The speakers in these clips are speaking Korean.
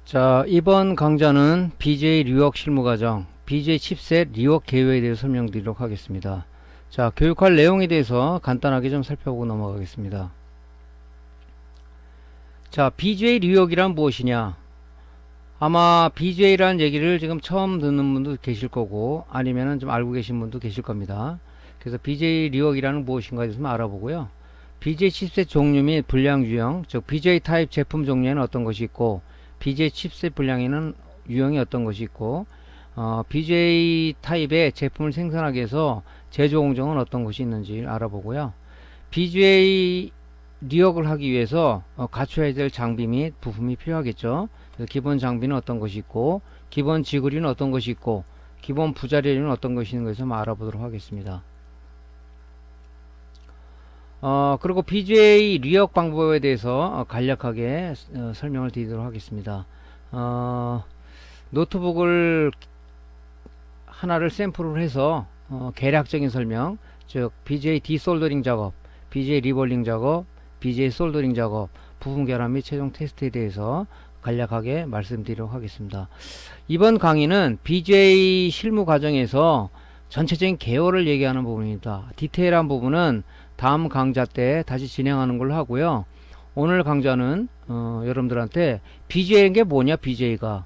자, 이번 강좌는 BJ 리웍 실무과정, BJ 칩셋 리웍 개요에 대해서 설명드리도록 하겠습니다. 자, 교육할 내용에 대해서 간단하게 좀 살펴보고 넘어가겠습니다. 자, BJ 리웍이란 무엇이냐? 아마 BJ라는 얘기를 지금 처음 듣는 분도 계실 거고, 아니면은 좀 알고 계신 분도 계실 겁니다. 그래서 BJ 리웍이라는 무엇인가에 대해서 좀 알아보고요. BJ 칩셋 종류 및 분량 유형, 즉 BJ 타입 제품 종류에는 어떤 것이 있고, BJ 칩셋 분량에는 유형이 어떤 것이 있고, BJ 타입의 제품을 생산하기 위해서 제조 공정은 어떤 것이 있는지 알아보고요. BJ 리웍을 하기 위해서 갖춰야 될 장비 및 부품이 필요하겠죠. 그래서 기본 장비는 어떤 것이 있고, 기본 지구리는 어떤 것이 있고, 기본 부자재는 어떤 것이 있는 것을 알아보도록 하겠습니다. 그리고 BJ 리웍 방법에 대해서 간략하게 설명을 드리도록 하겠습니다. 노트북을 하나를 샘플을 해서 계략적인 설명, 즉 BJ 디솔더링 작업, BJ 리볼링 작업, BJ 솔더링 작업, 부품 결합 및 최종 테스트에 대해서 간략하게 말씀드리도록 하겠습니다. 이번 강의는 BJ 실무 과정에서 전체적인 개요를 얘기하는 부분입니다. 디테일한 부분은 다음 강좌 때 다시 진행하는 걸로 하고요. 오늘 강좌는 여러분들한테 BJ인 게 뭐냐, BJ가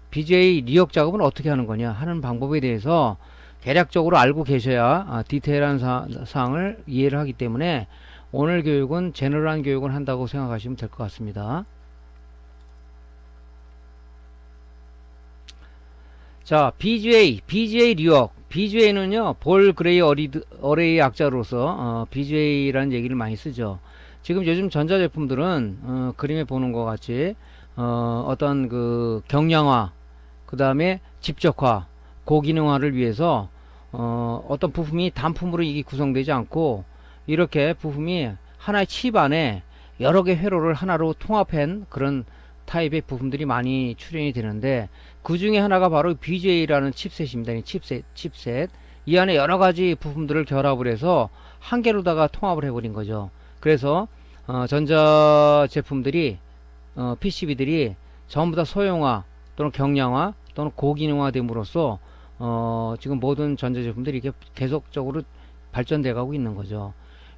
BJ 리웍 작업은 어떻게 하는 거냐 하는 방법에 대해서 대략적으로 알고 계셔야 디테일한 사항을 이해를 하기 때문에 오늘 교육은 제너럴한 교육을 한다고 생각하시면 될 것 같습니다. 자, BJ 리웍. BJ는요, 볼 그레이 어레이 약자로서 BJ라는 얘기를 많이 쓰죠. 지금 요즘 전자제품들은 그림에 보는 것 같이 어떤 그 경량화, 그 다음에 집적화, 고기능화를 위해서 어떤 부품이 단품으로 이게 구성되지 않고 이렇게 부품이 하나의 칩 안에 여러 개 회로를 하나로 통합한 그런 타입의 부품들이 많이 출현이 되는데, 그 중에 하나가 바로 BJ라는 칩셋입니다. 이 칩셋. 이 안에 여러 가지 부품들을 결합을 해서 한 개로다가 통합을 해버린 거죠. 그래서 전자 제품들이 PCB들이 전부 다 소형화 또는 경량화 또는 고기능화 됨으로써 지금 모든 전자 제품들이 이렇게 계속적으로 발전돼 가고 있는 거죠.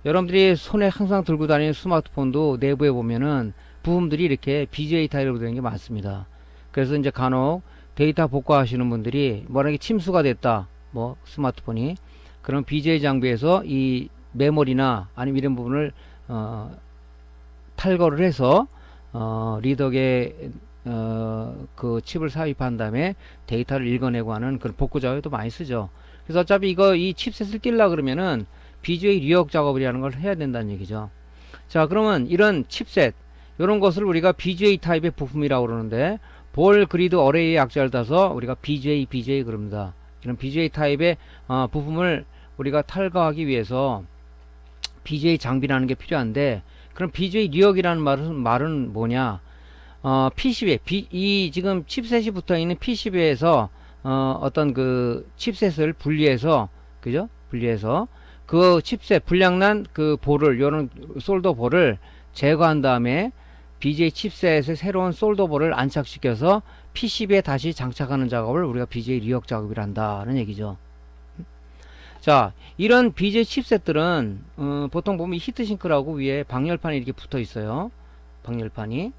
여러분들이 손에 항상 들고 다니는 스마트폰도 내부에 보면은 부품들이 이렇게 BJ 타입으로 되는 게 많습니다. 그래서 이제 간혹 데이터 복구하시는 분들이 만약에 침수가 됐다, 뭐 스마트폰이, 그럼 BJ 장비에서 이 메모리나 아니면 이런 부분을 탈거를 해서 리더에 그 칩을 삽입한 다음에 데이터를 읽어내고 하는 그런 복구 작업도 많이 쓰죠. 그래서 어차피 이 칩셋을 띄려 그러면은 BJ 리웍 작업이라는 걸 해야 된다는 얘기죠. 자, 그러면 이런 칩셋, 이런 것을 우리가 BJ 타입의 부품이라고 그러는데, 볼 그리드 어레이의 약자를 따서 우리가 BJ 그럽니다. 이런 BJ 타입의 부품을 우리가 탈거하기 위해서 BJ 장비라는 게 필요한데, 그럼 BJ 리웍이라는 말은 뭐냐? PCB, 이 지금 칩셋이 붙어 있는 PCB에서 어떤 그 칩셋을 분리해서, 그죠? 분리해서 그 칩셋 불량난 그 볼을, 요런 솔더 볼을 제거한 다음에 BJ 칩셋의 새로운 솔더볼을 안착시켜서 PCB에 다시 장착하는 작업을 우리가 BJ 리웍 작업이라 한다는 얘기죠. 자, 이런 BJ 칩셋들은 보통 보면 히트싱크라고 위에 방열판이 이렇게 붙어 있어요. 방열판이.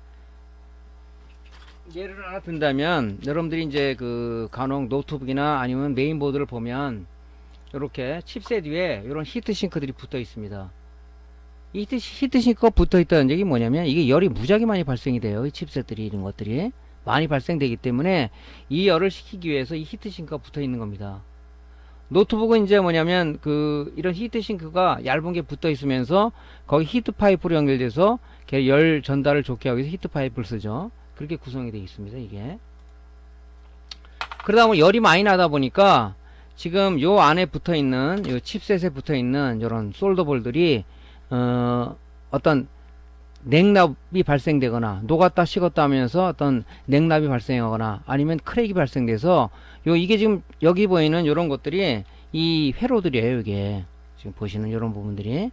예를 하나 든다면, 여러분들이 이제 그 간혹 노트북이나 아니면 메인보드를 보면 이렇게 칩셋 위에 이런 히트싱크들이 붙어 있습니다. 이 히트싱크가 붙어 있다는 얘기 뭐냐면, 이게 열이 무지하게 많이 발생이 돼요. 이 칩셋들이, 이런 것들이 많이 발생되기 때문에 이 열을 식히기 위해서 이 히트싱크가 붙어 있는 겁니다. 노트북은 이제 뭐냐면 이런 히트싱크가 얇은 게 붙어 있으면서 거기 히트 파이프로 연결돼서 열 전달을 좋게 하기 위해서 히트 파이프를 쓰죠. 그렇게 구성이 되어 있습니다, 이게. 그러다 보면 열이 많이 나다 보니까 지금 요 안에 붙어 있는, 요 칩셋에 붙어 있는 요런 솔더볼들이 어떤 냉납이 발생되거나 녹았다 식었다 하면서 어떤 냉납이 발생하거나 아니면 크랙이 발생돼서 이게 지금 여기 보이는 요런 것들이 이 회로들이에요. 이게 지금 보시는 요런 부분들이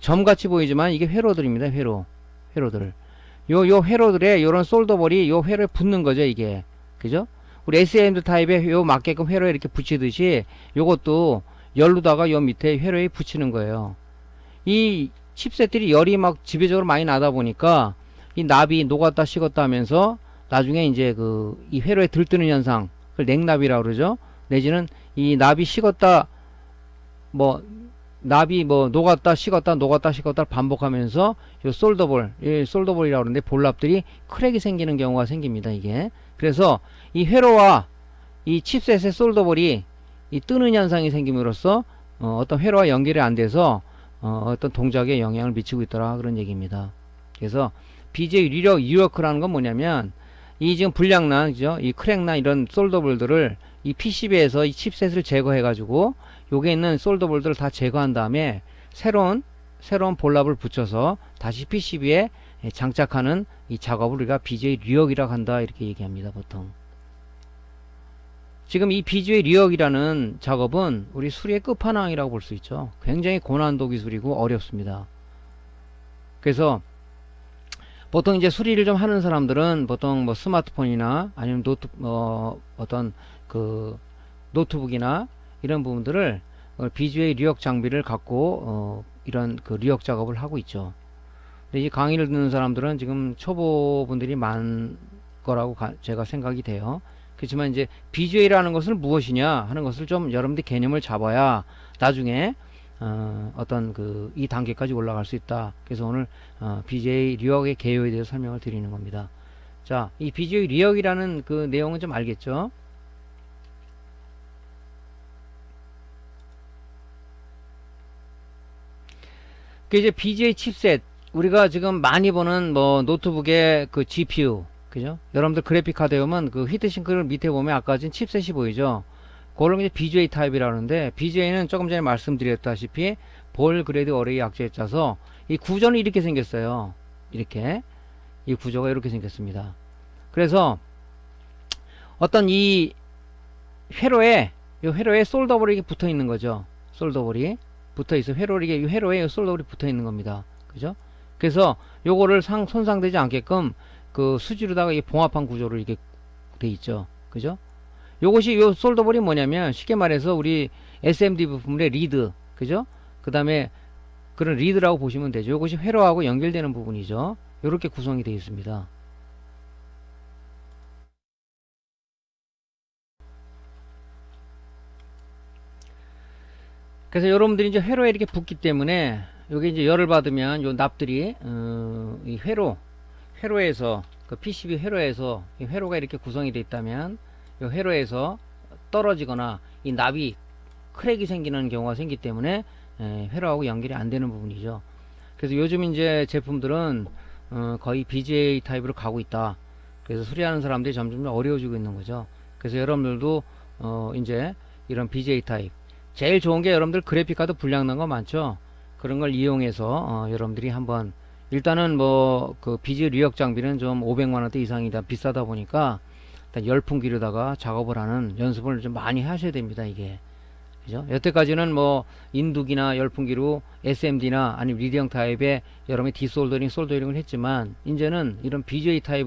점같이 보이지만 이게 회로들입니다. 회로들. 요 회로들의 요런 솔더볼이 요 회로에 붙는 거죠, 이게. 그죠? 우리 SMD 타입에 요 맞게끔 회로에 이렇게 붙이듯이 요것도 열로다가 요 밑에 회로에 붙이는 거예요. 이 칩셋들이 열이 막 지배적으로 많이 나다 보니까 이 납이 녹았다 식었다 하면서 나중에 이제 이 회로에 들뜨는 현상, 그걸 냉납이라고 그러죠. 내지는 이 납이 식었다, 납이 녹았다 식었다 녹았다 식었다 반복하면서 요 솔더볼이라고 그러는데 볼납들이 크랙이 생기는 경우가 생깁니다, 이게. 그래서 이 회로와 이 칩셋의 솔더볼이 이 뜨는 현상이 생김으로써 어떤 회로와 연결이 안 돼서 어떤 동작에 영향을 미치고 있더라, 그런 얘기입니다. 그래서 BGA 리워크라는 건 뭐냐면 이 지금 불량난, 그죠? 이 크랙난 이런 솔더볼들을 이 PCB에서 이 칩셋을 제거해 가지고 여기에 있는 솔더볼들을 다 제거한 다음에 새로운 볼랍을 붙여서 다시 PCB에 장착하는 이 작업을 우리가 BGA 리워크라고 한다, 이렇게 얘기합니다, 보통. 지금 이 BGA 리워크라는 작업은 우리 수리의 끝판왕이라고 볼 수 있죠. 굉장히 고난도 기술이고 어렵습니다. 그래서 보통 이제 수리를 좀 하는 사람들은 보통 스마트폰이나 아니면 어떤 노트북이나 이런 부분들을 BGA 리워크 장비를 갖고 이런 리워크 작업을 하고 있죠. 근데 이 강의를 듣는 사람들은 지금 초보분들이 많은 거라고 제가 생각이 돼요. 그렇지만 이제 BGA라는 것을 무엇이냐 하는 것을 좀 여러분들이 개념을 잡아야 나중에 어떤 이 단계까지 올라갈 수 있다. 그래서 오늘 BGA 리워크의 개요에 대해서 설명을 드리는 겁니다. 자, 이 BGA 리워크라는 그 내용은 좀 알겠죠? 그 이제 BGA 칩셋, 우리가 지금 많이 보는 노트북의 그 GPU, 그죠? 여러분들 그래픽 카드에 보면 그 히트싱크를 밑에 보면 아까 진 칩셋이 보이죠? 그걸 이제 BGA 타입이라고 하는데, BGA는 조금 전에 말씀드렸다시피 볼 그레이드 어레이 악재에 짜서 이 구조는 이렇게 생겼어요. 이렇게. 이 구조가 이렇게 생겼습니다. 그래서 어떤 이 회로에 솔더볼이 붙어 있는 거죠. 솔더볼이 붙어 있어. 회로에 솔더볼이 붙어 있는 겁니다. 그죠? 그래서 요거를 손상되지 않게끔 그 수지로다가 이 봉합한 구조로 이렇게 돼 있죠. 그죠? 요것이 요 솔더볼이 뭐냐면 쉽게 말해서 우리 SMD 부품의 리드, 그죠? 그 다음에 그런 리드라고 보시면 되죠. 요것이 회로하고 연결되는 부분이죠. 요렇게 구성이 되어 있습니다. 그래서 여러분들이 이제 회로에 이렇게 붙기 때문에 요게 이제 열을 받으면 요 납들이 이 회로에서 그 PCB 회로에서 이 회로가 이렇게 구성이 되어 있다면 요 회로에서 떨어지거나 이 납이 크랙이 생기는 경우가 생기기 때문에 회로하고 연결이 안 되는 부분이죠. 그래서 요즘 이제 제품들은 거의 BGA 타입으로 가고 있다. 그래서 수리하는 사람들이 점점 어려워지고 있는 거죠. 그래서 여러분들도 이제 이런 BGA 타입, 제일 좋은 게 여러분들 그래픽카드 불량난 거 많죠. 그런 걸 이용해서 여러분들이 한번 일단은 그 BGA 리워크 장비는 좀 500만원대 이상이 다 비싸다 보니까 일단 열풍기로다가 작업을 하는 연습을 좀 많이 하셔야 됩니다, 이게. 그죠? 여태까지는 인두기나 열풍기로 SMD나 아니면 리디형 타입에 여러분이 디솔더링, 솔더링을 했지만 이제는 이런 BGA 타입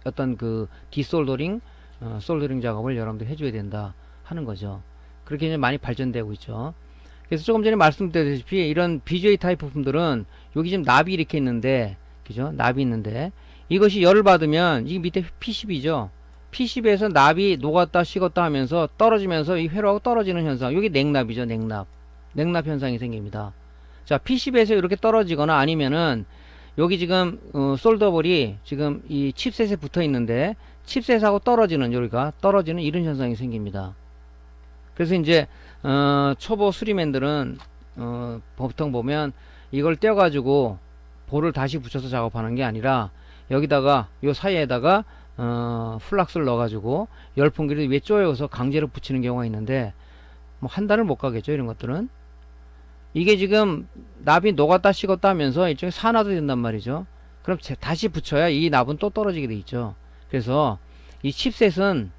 어떤 그 디솔더링, 솔더링 작업을 여러분들 해줘야 된다 하는 거죠. 그렇게 이제 많이 발전되고 있죠. 그래서 조금 전에 말씀드렸다시피 이런 BGA 타입 부품들은 여기 지금 납이 이렇게 있는데, 그죠? 납이 있는데 이것이 열을 받으면 이 밑에 PCB죠. PCB에서 납이 녹았다 식었다 하면서 떨어지면서 이 회로하고 떨어지는 현상, 이게 냉납이죠. 냉납 현상이 생깁니다. 자, PCB에서 이렇게 떨어지거나 아니면은 여기 지금 솔더볼이 지금 이 칩셋에 붙어 있는데 칩셋하고 여기가 떨어지는 이런 현상이 생깁니다. 그래서 이제 초보 수리맨들은 보통 보면 이걸 떼어가지고 볼을 다시 붙여서 작업하는 게 아니라 여기다가 요 사이에다가 플락스를 넣어가지고 열풍기를 위에 쪼여서 강제로 붙이는 경우가 있는데 한 달을 못 가겠죠, 이런 것들은. 이게 지금 납이 녹았다 식었다 하면서 이쪽에 산화도 된단 말이죠. 그럼 다시 붙여야 이 납은 또 떨어지게 돼 있죠. 그래서 이 칩셋은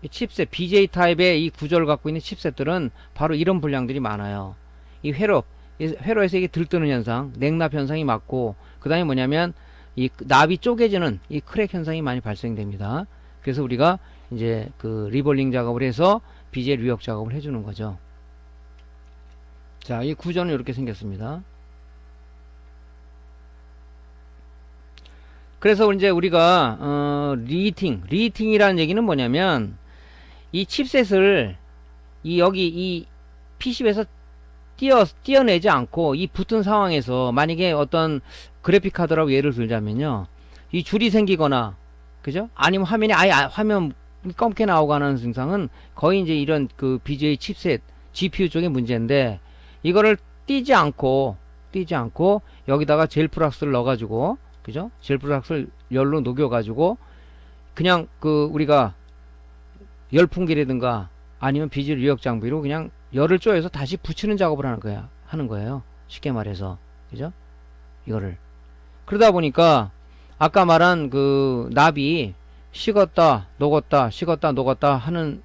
칩셋 BGA 타입의 이 구조를 갖고 있는 칩셋들은 바로 이런 불량들이 많아요. 이 회로에서 이게 들뜨는 현상, 냉납 현상이 맞고, 그 다음에 뭐냐면 이 납이 쪼개지는 이 크랙 현상이 많이 발생됩니다. 그래서 우리가 이제 그 리볼링 작업을 해서 BGA 유역 작업을 해주는 거죠. 자, 이 구조는 이렇게 생겼습니다. 그래서 이제 우리가 리히팅이라는 얘기는 뭐냐면 이 칩셋을 여기 이 PCB에서 띄어내지 않고 이 붙은 상황에서 만약에 어떤 그래픽 카드라고 예를 들자면요, 이 줄이 생기거나, 그죠? 아니면 화면이 아예 화면 검게 나오고 하는 증상은 거의 이제 이런 그 BGA 칩셋 GPU 쪽의 문제인데, 이거를 띄지 않고 여기다가 젤프락스를 넣어가지고, 그죠? 젤프락스를 열로 녹여가지고 그냥 그 우리가 열풍기라든가 아니면 BGA 유역 장비로 그냥 열을 쪼여서 다시 붙이는 작업을 하는 거예요. 쉽게 말해서. 그죠? 이거를. 그러다 보니까 아까 말한 그 납이 식었다, 녹았다 하는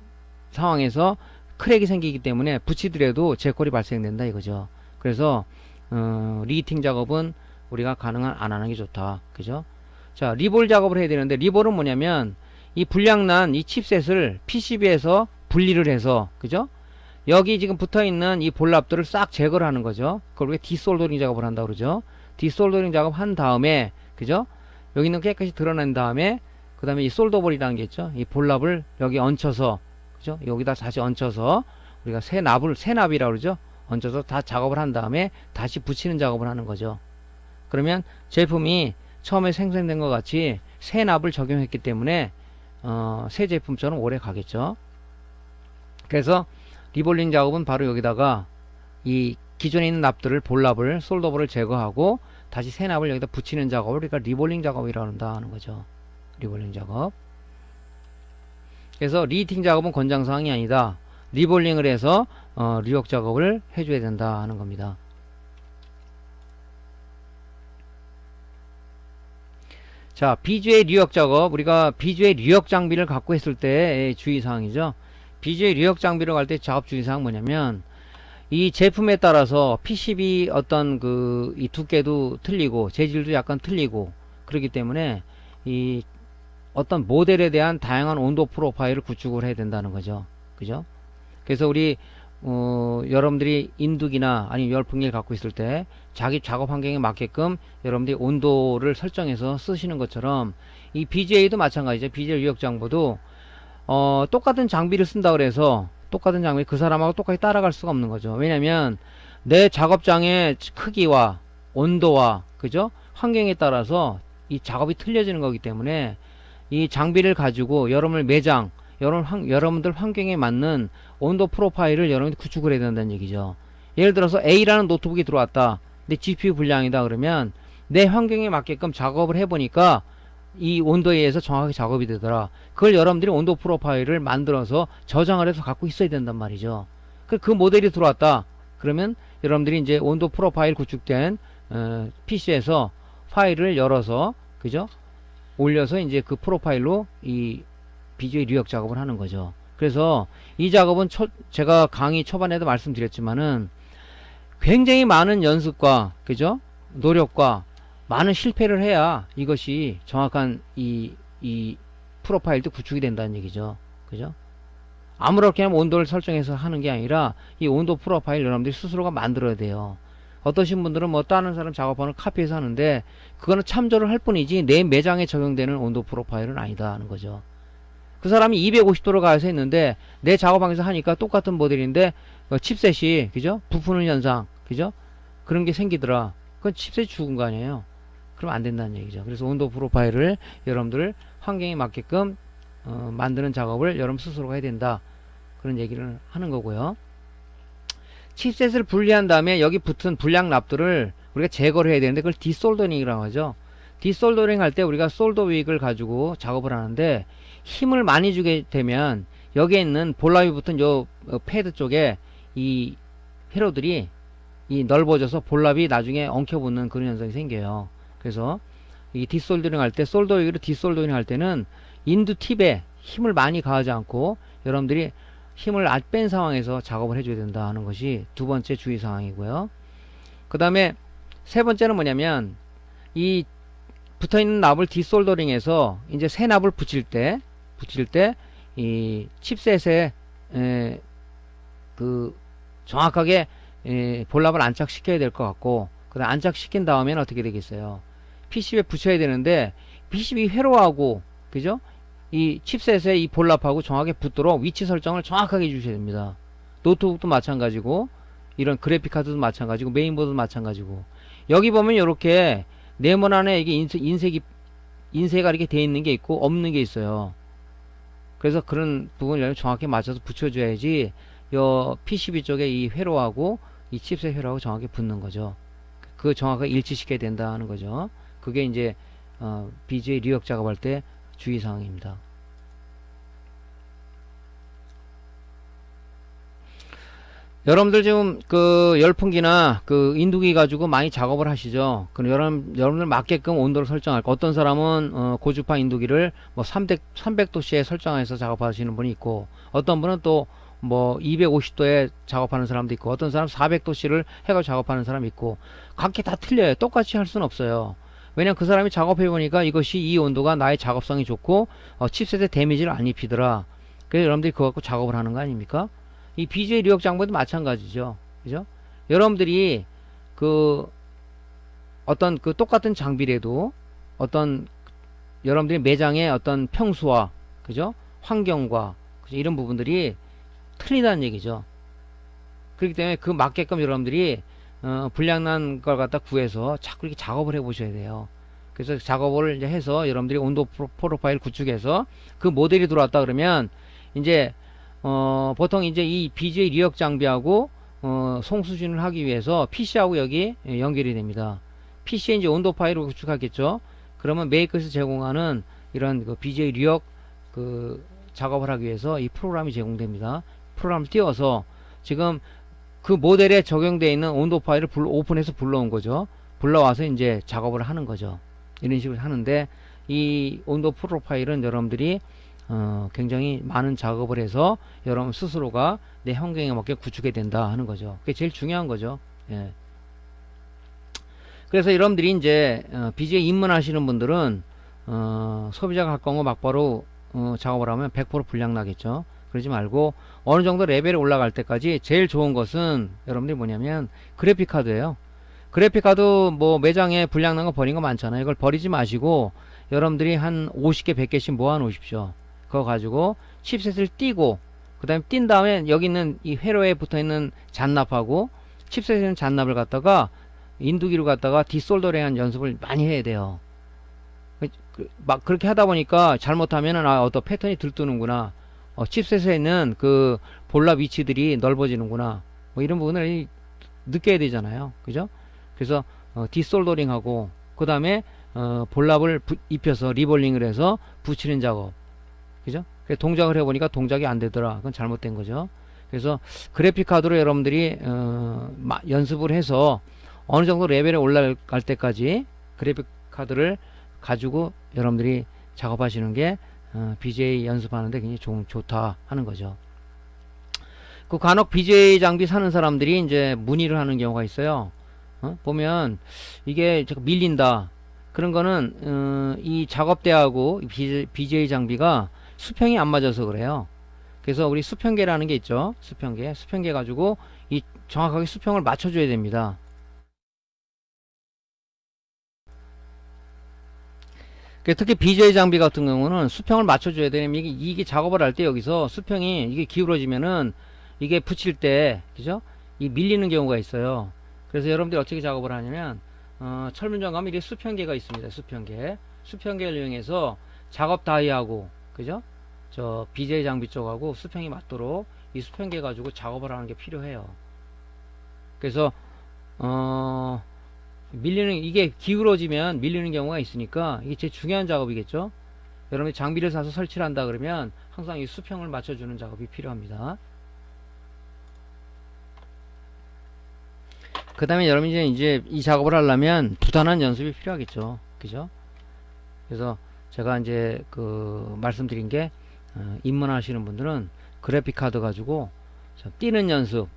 상황에서 크랙이 생기기 때문에 붙이더라도 재콜이 발생된다 이거죠. 그래서 리히팅 작업은 우리가 가능한 안 하는 게 좋다. 그죠? 자, 리볼 작업을 해야 되는데, 리볼은 뭐냐면 이 불량난 이 칩셋을 PCB에서 분리를 해서, 그죠? 여기 지금 붙어있는 이 볼랍들을 싹 제거를 하는 거죠. 그걸 왜 디솔더링 작업을 한다 그러죠. 디솔더링 작업 한 다음에, 그죠? 여기는 깨끗이 드러낸 다음에, 그 다음에 이 솔더볼이라는 게 있죠. 이 볼랍을 여기 얹혀서, 그죠? 여기다 다시 얹혀서 우리가 새 납이라고 그러죠. 얹혀서 다 작업을 한 다음에 다시 붙이는 작업을 하는 거죠. 그러면 제품이 처음에 생산된 것 같이 새 납을 적용했기 때문에 새 제품처럼 오래 가겠죠. 그래서 리볼링 작업은 바로 여기다가 이 기존에 있는 납들을 볼랍을 솔더볼을 제거하고 다시 새 납을 여기다 붙이는 작업을 우리가 리볼링 작업이라고 한다 하는 거죠. 리볼링 작업. 그래서 리히팅 작업은 권장사항이 아니다. 리볼링을 해서 리역 작업을 해줘야 된다 하는 겁니다. 자, BGA 리역 작업, 우리가 BGA 리역 장비를 갖고 했을 때의 주의사항이죠. BGA 리역 장비로 갈 때 작업 주의사항 뭐냐면, 이 제품에 따라서 PCB 어떤 이 두께도 틀리고 재질도 약간 틀리고 그렇기 때문에 이 어떤 모델에 대한 다양한 온도 프로파일을 구축을 해야 된다는 거죠. 그죠? 그래서 우리 여러분들이 인두기나 아니면 열풍기를 갖고 있을 때 자기 작업 환경에 맞게끔 여러분들이 온도를 설정해서 쓰시는 것처럼 이 BGA도 마찬가지죠. BGA 유역 장비도 똑같은 장비를 쓴다 그래서 똑같은 장비 그 사람하고 똑같이 따라갈 수가 없는 거죠. 왜냐면 내 작업장의 크기와 온도와 그죠? 환경에 따라서 이 작업이 틀려지는 거기 때문에 이 장비를 가지고 여러분들 환경에 맞는 온도 프로파일을 여러분들이 구축을 해야 된다는 얘기죠. 예를 들어서 A라는 노트북이 들어왔다. 근데 GPU 불량이다 그러면 내 환경에 맞게끔 작업을 해보니까 이 온도에 의해서 정확하게 작업이 되더라. 그걸 여러분들이 온도 프로파일을 만들어서 저장을 해서 갖고 있어야 된단 말이죠. 그 모델이 들어왔다. 그러면 여러분들이 이제 온도 프로파일 구축된 PC에서 파일을 열어서 그죠? 올려서 이제 그 프로파일로 이 BGA 리역 작업을 하는 거죠. 그래서 이 작업은 제가 강의 초반에도 말씀드렸지만은 굉장히 많은 연습과 그죠? 노력과 많은 실패를 해야 이것이 정확한 이 프로파일도 구축이 된다는 얘기죠. 그죠? 아무렇게나 온도를 설정해서 하는 게 아니라 이 온도 프로파일 여러분들이 스스로가 만들어야 돼요. 어떠신 분들은 뭐 다른 사람 작업하는 카피해서 하는데 그거는 참조를 할 뿐이지 내 매장에 적용되는 온도 프로파일은 아니다 하는 거죠. 그 사람이 250도로 가서 했는데 내 작업방에서 하니까 똑같은 모델인데 칩셋이 그죠? 부푸는 현상 그죠? 그런 게 생기더라. 그건 칩셋이 죽은 거 아니에요. 그럼 안 된다는 얘기죠. 그래서 온도 프로파일을 여러분들 환경에 맞게끔 만드는 작업을 여러분 스스로가 해야 된다. 그런 얘기를 하는 거고요. 칩셋을 분리한 다음에 여기 붙은 불량 납들을 우리가 제거를 해야 되는데 그걸 디솔더링이라고 하죠. 디솔더링 할 때 우리가 솔더 윅을 가지고 작업을 하는데 힘을 많이 주게 되면 여기에 있는 볼랍이 붙은 요 패드 쪽에 이 회로들이 넓어져서 볼랍이 나중에 엉켜붙는 그런 현상이 생겨요. 그래서 이 디솔더링 할 때 솔더 윅으로 디솔더링 할 때는 인두 팁에 힘을 많이 가하지 않고 여러분들이 힘을 뺀 상황에서 작업을 해줘야 된다 하는 것이 두 번째 주의사항이고요. 그 다음에 세 번째는 뭐냐면 이 붙어있는 납을 디솔더링해서 이제 새 납을 붙일 때 이 칩셋에 그 정확하게 볼납을 안착시켜야 될 것 같고, 그다음 안착시킨 다음에는 어떻게 되겠어요? PCB에 붙여야 되는데 PCB 회로하고, 그죠? 이 칩셋에 이 볼납하고 정확하게 붙도록 위치 설정을 정확하게 해주셔야 됩니다. 노트북도 마찬가지고, 이런 그래픽카드도 마찬가지고, 메인보드도 마찬가지고. 여기 보면 이렇게 네모난에 이게 인쇄가 이렇게 돼 있는 게 있고 없는 게 있어요. 그래서 그런 부분을 정확히 맞춰서 붙여줘야지 요 PCB 쪽에 이 회로하고 이 칩셋 회로하고 정확히 붙는 거죠. 그 정확하게 일치시켜야 된다 하는 거죠. 그게 이제 BGA 리역 작업할 때 주의사항입니다. 여러분들 지금 그 열풍기나 그 인두기 가지고 많이 작업을 하시죠. 그럼 여러분들 맞게끔 온도를 설정할 거. 어떤 사람은 고주파 인두기를 뭐 300도씨에 설정해서 작업하시는 분이 있고, 어떤 분은 또 뭐 250도에 작업하는 사람도 있고, 어떤 사람 400도씨를 해가 작업하는 사람이 있고, 각기 다 틀려요. 똑같이 할 수는 없어요. 왜냐면 그 사람이 작업해 보니까 이것이 이 온도가 나의 작업성이 좋고 칩셋에 데미지를 안 입히더라. 그래서 여러분들이 그거 갖고 작업을 하는 거 아닙니까? 이 BGA 리역 장비도 마찬가지죠. 그죠? 여러분들이 그 어떤 그 똑같은 장비라도 어떤 여러분들이 매장의 어떤 평수와, 그죠? 환경과, 그죠? 이런 부분들이 틀리다는 얘기죠. 그렇기 때문에 그 맞게끔 여러분들이 불량난 걸 갖다 구해서 자꾸 이렇게 작업을 해 보셔야 돼요. 그래서 작업을 이제 해서 여러분들이 온도 프로파일 구축해서 그 모델이 들어왔다 그러면 이제 보통 이제 이 BGA 리역 장비하고 송수준을 하기 위해서 PC하고 여기 연결이 됩니다. PC에 이제 온도 파일을 구축하겠죠. 그러면 메이커에서 제공하는 이런 그 BGA 리역 그 작업을 하기 위해서 이 프로그램이 제공됩니다. 프로그램을 띄워서 지금 그 모델에 적용되어 있는 온도 파일을 오픈해서 불러온 거죠. 불러와서 이제 작업을 하는 거죠. 이런 식으로 하는데, 이 온도 프로파일은 여러분들이 굉장히 많은 작업을 해서 여러분 스스로가 내 환경에 맞게 구축해야 된다 하는 거죠. 그게 제일 중요한 거죠. 예. 그래서 여러분들이 이제 BGA 입문하시는 분들은 소비자가 갖고 온 거 막바로 작업을 하면 100% 불량 나겠죠. 그러지 말고 어느 정도 레벨이 올라갈 때까지 제일 좋은 것은 여러분들이 뭐냐면 그래픽 카드예요. 그래픽 카드 뭐 매장에 불량 난 거 버린 거 많잖아요. 이걸 버리지 마시고 여러분들이 한 50개 100개씩 모아 놓으십시오. 그거 가지고 칩셋을 띄고, 그 다음에 띈 다음에 여기 있는 이 회로에 붙어 있는 잔납하고 칩셋에 있는 잔납을 갖다가 인두기로 갖다가 디솔더링한 연습을 많이 해야 돼요. 막 그렇게 하다 보니까 잘못하면은 어떤 패턴이 들뜨는구나, 칩셋에 있는 그 볼납 위치들이 넓어지는구나, 뭐 이런 부분을 느껴야 되잖아요. 그죠? 그래서 디솔더링하고 그 다음에 볼납을 입혀서 리볼링을 해서 붙이는 작업, 그죠? 동작을 해보니까 동작이 안 되더라. 그건 잘못된 거죠. 그래서 그래픽 카드로 여러분들이 연습을 해서 어느 정도 레벨에 올라갈 때까지 그래픽 카드를 가지고 여러분들이 작업하시는 게 BGA 연습하는데 굉장히 좋다 하는 거죠. 그 간혹 BGA 장비 사는 사람들이 이제 문의를 하는 경우가 있어요. 보면 이게 밀린다. 그런 거는 이 작업대하고 BGA 장비가 수평이 안 맞아서 그래요. 그래서 우리 수평계라는 게 있죠. 수평계 가지고 이 정확하게 수평을 맞춰줘야 됩니다. 특히 BGA 장비 같은 경우는 수평을 맞춰줘야 되면 이게 작업을 할 때 여기서 수평이 이게 기울어지면은 이게 붙일 때, 그죠? 이 밀리는 경우가 있어요. 그래서 여러분들이 어떻게 작업을 하냐면 철문점 가면 이렇게 수평계가 있습니다. 수평계를 이용해서 작업 다이하고, 그죠? 저 BGA 장비 쪽하고 수평이 맞도록 이 수평계 가지고 작업을 하는 게 필요해요. 그래서 이게 기울어지면 밀리는 경우가 있으니까 이게 제일 중요한 작업이겠죠. 여러분이 장비를 사서 설치를 한다 그러면 항상 이 수평을 맞춰주는 작업이 필요합니다. 그 다음에 여러분이 이제 이 작업을 하려면 부단한 연습이 필요하겠죠. 그죠? 그래서 제가 이제 말씀드린 게 입문하시는 분들은 그래픽 카드 가지고 띄는 연습,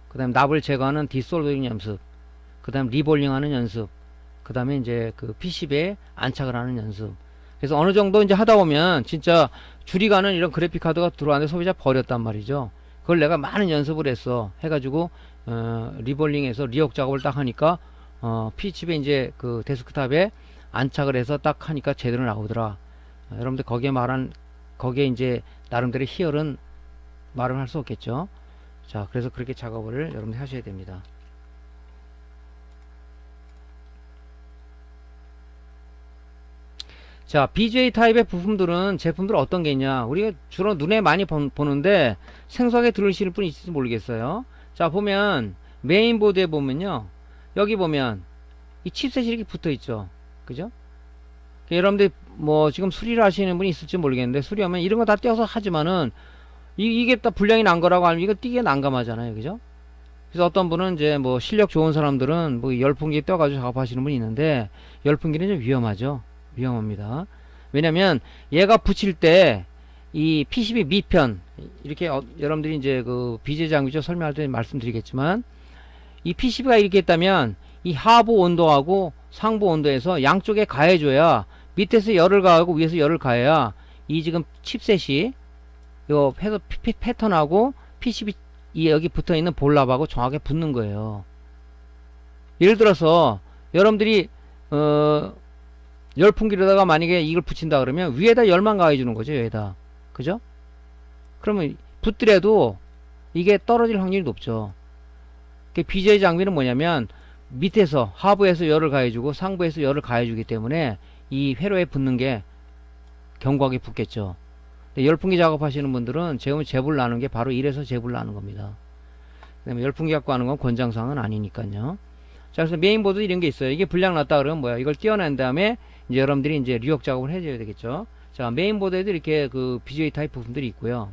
그 다음에 납을 제거하는 디솔더링 연습, 그 다음 리볼링 하는 연습, 그 다음에 이제 그 PCB에 안착을 하는 연습. 그래서 어느 정도 이제 하다 보면 진짜 줄이 가는 이런 그래픽 카드가 들어왔는데 소비자 버렸단 말이죠. 그걸 내가 많은 연습을 했어. 해가지고, 리볼링해서 리옥 작업을 딱 하니까, PCB에 이제 그 데스크탑에 안착을 해서 딱 하니까 제대로 나오더라. 여러분들 거기에 이제 나름대로 희열은 말을 할 수 없겠죠. 자, 그래서 그렇게 작업을 여러분들 하셔야 됩니다. 자, BGA 타입의 부품들은 제품들 어떤 게 있냐. 우리가 주로 눈에 많이 보는데 생소하게 들으실 분이 있을지 모르겠어요. 자, 보면 메인보드에 보면요, 여기 보면 이 칩셋이 이렇게 붙어 있죠. 그죠? 여러분들 뭐 지금 수리를 하시는 분이 있을지 모르겠는데, 수리하면 이런 거 다 떼어서 하지만은 이게 다 불량이 난 거라고 알면 이거 띄기가 난감하잖아요. 그죠? 그래서 어떤 분은 이제 뭐 실력 좋은 사람들은 뭐 열풍기 떼어가지고 작업하시는 분이 있는데, 열풍기는 좀 위험하죠. 위험합니다. 왜냐면 얘가 붙일 때 이 PCB 밑편, 이렇게 여러분들이 이제 그 BJ 장비죠, 설명할 때 말씀드리겠지만, 이 PCB가 이렇게 있다면 이 하부 온도하고 상부 온도에서 양쪽에 가해줘야, 밑에서 열을 가하고 위에서 열을 가해야 이 지금 칩셋이 요 패턴하고 PCB 이 여기 붙어있는 볼랍하고 정확하게 붙는 거예요. 예를 들어서 여러분들이 열풍기로다가 만약에 이걸 붙인다 그러면 위에다 열만 가해주는 거죠. 위에다. 그죠? 그러면 붙더라도 이게 떨어질 확률이 높죠. BJ 장비는 뭐냐면 밑에서 하부에서 열을 가해주고 상부에서 열을 가해주기 때문에 이 회로에 붙는 게 견고하게 붙겠죠. 근데 열풍기 작업하시는 분들은 재불 나는 게 바로 이래서 재불 나는 겁니다. 그다음에 열풍기 갖고 하는 건 권장사항은 아니니까요. 자, 그래서 메인보드 이런 게 있어요. 이게 불량 났다 그러면 뭐야? 이걸 떼어낸 다음에 이제 여러분들이 이제 리옥 작업을 해줘야 되겠죠. 자, 메인보드에도 이렇게 그 BGA 타입 부품들이 있고요.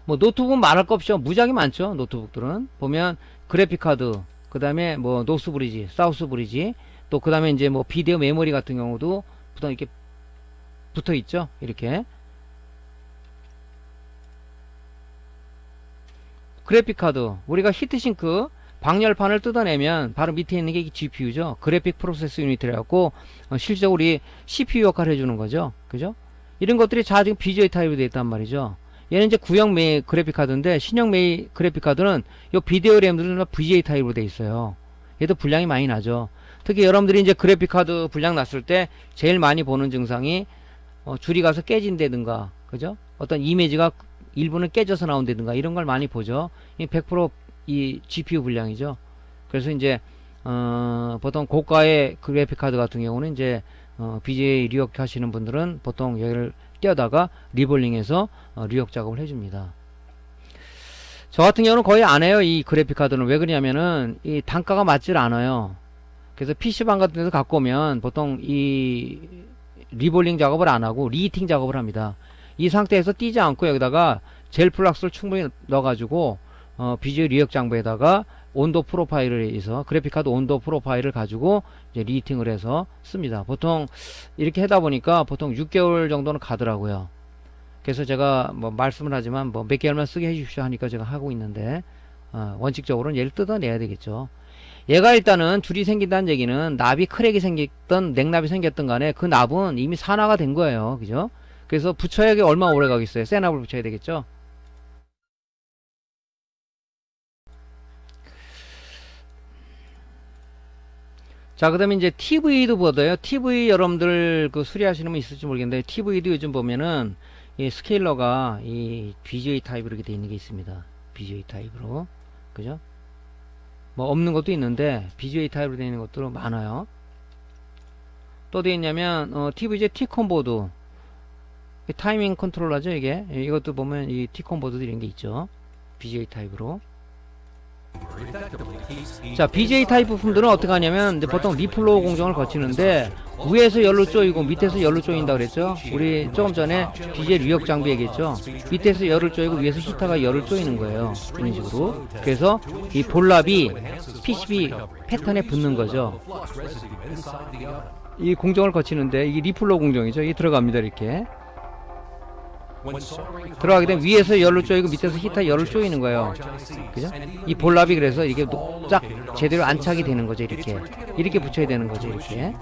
뭐 노트북은 말할 거 없죠. 무지하게 많죠. 노트북들은 보면 그래픽 카드, 그 다음에 뭐 노스 브리지, 사우스 브리지, 또 그 다음에 이제 뭐 비디오 메모리 같은 경우도 보통 이렇게 붙어 있죠. 이렇게 그래픽 카드, 우리가 히트싱크 방열판을 뜯어내면 바로 밑에 있는 게 GPU죠. 그래픽 프로세스 유닛이라 갖고 실제로 우리 CPU 역할을 해주는 거죠. 그죠? 이런 것들이 다 지금 BGA 타입이 되어 있단 말이죠. 얘는 이제 구형 그래픽 카드인데, 신형 그래픽 카드는 요 비디오 램들은 BGA 타입으로 되어 있어요. 얘도 불량이 많이 나죠. 특히 여러분들이 이제 그래픽 카드 불량 났을 때 제일 많이 보는 증상이 줄이 가서 깨진다든가, 그죠? 어떤 이미지가 일부는 깨져서 나온다든가 이런 걸 많이 보죠. 100% GPU 불량이죠. 그래서 이제 보통 고가의 그래픽 카드 같은 경우는 이제 BGA 리옥 하시는 분들은 보통 얘를 떼어다가 리볼링해서 리옥 작업을 해줍니다. 저 같은 경우는 거의 안 해요. 이 그래픽 카드는. 왜 그러냐면은 이 단가가 맞질 않아요. 그래서 PC방 같은 데서 갖고 오면 보통 이 리볼링 작업을 안 하고 리히팅 작업을 합니다. 이 상태에서 띄지 않고 여기다가 젤 플락스를 충분히 넣어가지고 BGA 리옥 장부에다가 온도 프로파일을 해서 그래픽카드 온도 프로파일을 가지고 이제 리히팅을 해서 씁니다. 보통 이렇게 하다 보니까 보통 6개월 정도는 가더라고요. 그래서 제가 뭐 말씀을 하지만 뭐 몇 개월만 쓰게 해주십시오 하니까 제가 하고 있는데, 원칙적으로는 얘를 뜯어내야 되겠죠. 얘가 일단은 줄이 생긴다는 얘기는 납이 크랙이 생겼던 냉납이 생겼던 간에 그 납은 이미 산화가 된 거예요. 그죠? 그래서 붙여야 얼마나 오래 가겠어요. 새 납을 붙여야 되겠죠. 자, 그 다음에 이제 TV도 보더요. TV 여러분들 그 수리하시는 분 있을지 모르겠는데, TV도 요즘 보면은 이 스케일러가 이 BGA 타입으로 이렇게 되어 있는 게 있습니다. BGA 타입으로. 그죠? 뭐 없는 것도 있는데 BGA 타입으로 되어 있는 것도 많아요. 또 되어 있냐면 TV제 T콘 보드, 타이밍 컨트롤러죠. 이것도 보면 이 T콘 보드도 이런 게 있죠. BGA 타입으로. 자, BGA 타입 부품들은 어떻게 하냐면 이제 보통 리플로우 공정을 거치는데, 위에서 열로 쪼이고 밑에서 열로 쪼인다 그랬죠. 우리 조금 전에 BGA 리옥 장비 얘기했죠. 밑에서 열을 쪼이고 위에서 히터가 열을 쪼이는 거예요. 이런 식으로. 그래서 이 볼랍이 PCB 패턴에 붙는 거죠. 이 공정을 거치는데 이게 리플로우 공정이죠. 이게 들어갑니다. 이렇게. 들어가게 되면 위에서 열로 쪼이고 밑에서 히터 열을 쪼이는 거예요. 그죠? 이 볼랍이 그래서 이게 쫙 제대로 안착이 되는 거죠. 이렇게 붙여야 되는 거죠. 이렇게.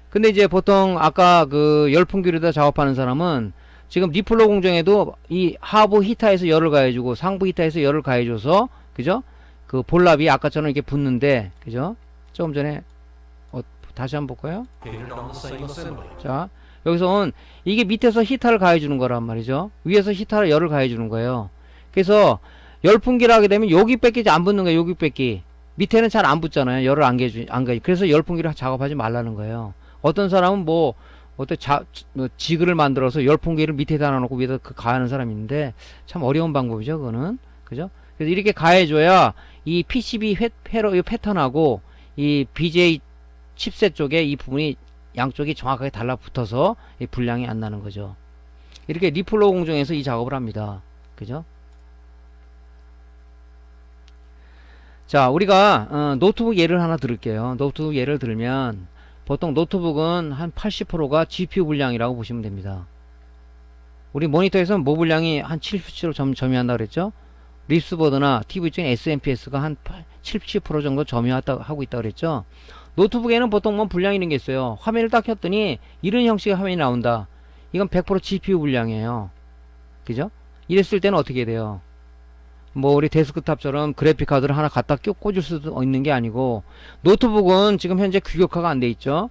근데 이제 보통 아까 그 열풍기로다 작업하는 사람은 지금 리플러 공정에도 이 하부 히터에서 열을 가해주고 상부 히터에서 열을 가해줘서, 그죠? 그 볼랍이 아까처럼 이렇게 붙는데, 그죠? 조금 전에 다시 한번 볼까요? 자, 여기서는 이게 밑에서 히터를 가해주는 거란 말이죠. 위에서 히터를 열을 가해주는 거예요. 그래서 열풍기를 하게 되면 여기밖에 안 붙는 거예요. 여기밖에 밑에는 잘 안 붙잖아요. 열을 안 가해주. 그래서 열풍기를 작업하지 말라는 거예요. 어떤 사람은 뭐 지그를 만들어서 열풍기를 밑에다 놔놓고 위에다 가하는 사람이 있는데 참 어려운 방법이죠. 그거는, 그죠? 그래서 이렇게 가해줘야 이 PCB 회로 이 패턴하고 이 BJ 칩셋 쪽에 이 부분이 양쪽이 정확하게 달라붙어서 이 불량이 안 나는 거죠. 이렇게 리플러 공정에서 이 작업을 합니다. 그죠? 자, 우리가 노트북 예를 하나 들을게요. 노트북 예를 들면 보통 노트북은 한 80%가 GPU 불량이라고 보시면 됩니다. 우리 모니터에서는 모 불량이 한 70% 점유한다 그랬죠? 립스보드나 TV 중에 SMPS가 한 70% 정도 점유하고 있다 그랬죠? 노트북에는 보통 뭐 불량이 있는 게 있어요. 화면을 딱 켰더니 이런 형식의 화면이 나온다. 이건 100% GPU 불량이에요. 그죠? 이랬을 때는 어떻게 돼요? 뭐 우리 데스크탑처럼 그래픽카드를 하나 갖다 꽂을 수도 있는 게 아니고, 노트북은 지금 현재 규격화가 안 돼 있죠.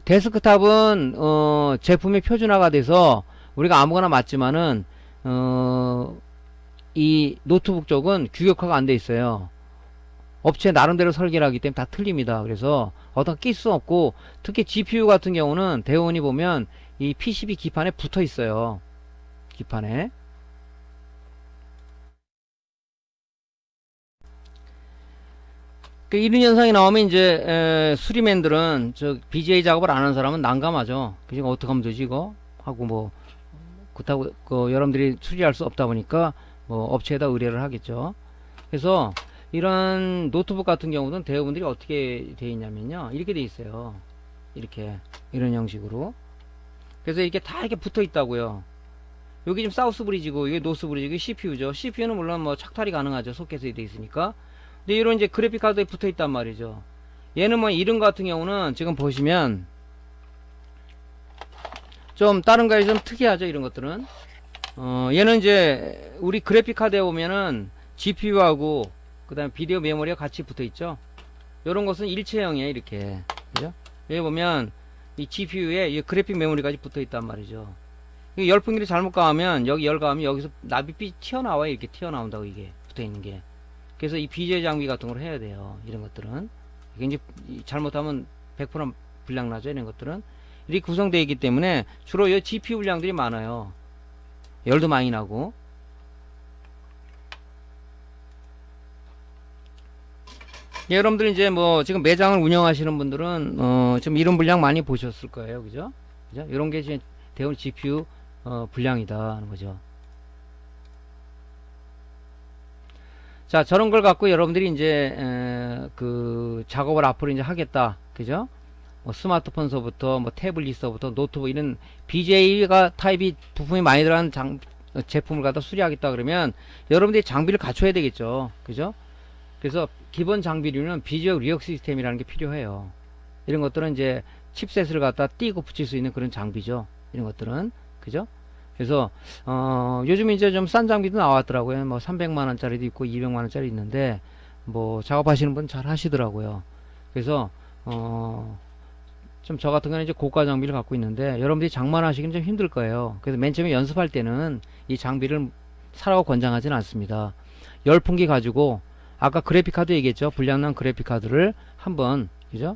데스크탑은 제품이 표준화가 돼서 우리가 아무거나 맞지만은 이 노트북 쪽은 규격화가 안 돼 있어요. 업체 나름대로 설계를 하기 때문에 다 틀립니다. 그래서 어떤 낄 수 없고, 특히 GPU 같은 경우는 대원이 보면 이 PCB 기판에 붙어 있어요. 기판에. 이런 현상이 나오면 이제 수리맨들은 저 BGA 작업을 안 하는 사람은 난감하죠. 그죠? 어떻게 하면 되지 이거? 하고 뭐 그렇다고 여러분들이 수리할 수 없다 보니까 뭐 업체에다 의뢰를 하겠죠. 그래서 이런 노트북 같은 경우는 대부분들이 어떻게 되어 있냐면요, 이렇게 되어 있어요. 이렇게 이런 형식으로. 그래서 이렇게 다 이렇게 붙어 있다고요. 여기 지금 사우스 브리지고 이게 노스 브리지고 이게 CPU죠. CPU는 물론 뭐 착탈이 가능하죠. 소켓에 되어 있으니까. 근데 이런 이제 그래픽 카드에 붙어 있단 말이죠. 얘는 뭐 이런 거 같은 경우는 지금 보시면 좀 다른 거에 좀 특이하죠. 이런 것들은 얘는 이제 우리 그래픽 카드에 보면은 GPU하고 그 다음에 비디오 메모리가 같이 붙어 있죠. 이런 것은 일체형이에요. 이렇게, 그죠? 여기 보면 이 GPU에 이 그래픽 메모리까지 붙어 있단 말이죠. 열풍기를 잘못 가하면 여기 열 가하면 여기서 납입이 튀어나와요. 이렇게 튀어나온다고, 이게 붙어 있는 게. 그래서 이 BJ 장비 같은 걸 해야 돼요. 이런 것들은 이게 이제 잘못하면 100% 불량 나죠. 이런 것들은 이렇게 구성되어 있기 때문에 주로 이 GPU 불량들이 많아요. 열도 많이 나고. 예, 여러분들 이제 뭐 지금 매장을 운영하시는 분들은 좀 이런 불량 많이 보셨을 거예요. 그죠? 그죠? 이런 게 이제 대형 GPU 불량이다 하는 거죠. 자, 저런 걸 갖고 여러분들이 이제 그 작업을 앞으로 이제 하겠다. 그죠? 뭐 스마트폰서부터 뭐 태블릿서부터 노트북 이런 BJ가 타입이 부품이 많이 들어간 제품을 갖다 수리하겠다 그러면 여러분들이 장비를 갖춰야 되겠죠. 그죠? 그래서 기본 장비류는 비주얼 리역 시스템이라는 게 필요해요. 이런 것들은 이제 칩셋을 갖다 띄고 붙일 수 있는 그런 장비죠. 이런 것들은. 그죠? 그래서 요즘 이제 좀 싼 장비도 나왔더라고요. 뭐 300만원짜리도 있고 200만원짜리 있는데 뭐 작업하시는 분 잘 하시더라고요. 그래서 좀 저 같은 경우는 이제 고가 장비를 갖고 있는데 여러분들이 장만하시기는 좀 힘들 거예요. 그래서 맨 처음에 연습할 때는 이 장비를 사라고 권장하지는 않습니다. 열풍기 가지고 아까 그래픽카드 얘기했죠. 불량난 그래픽카드를 한번, 그죠?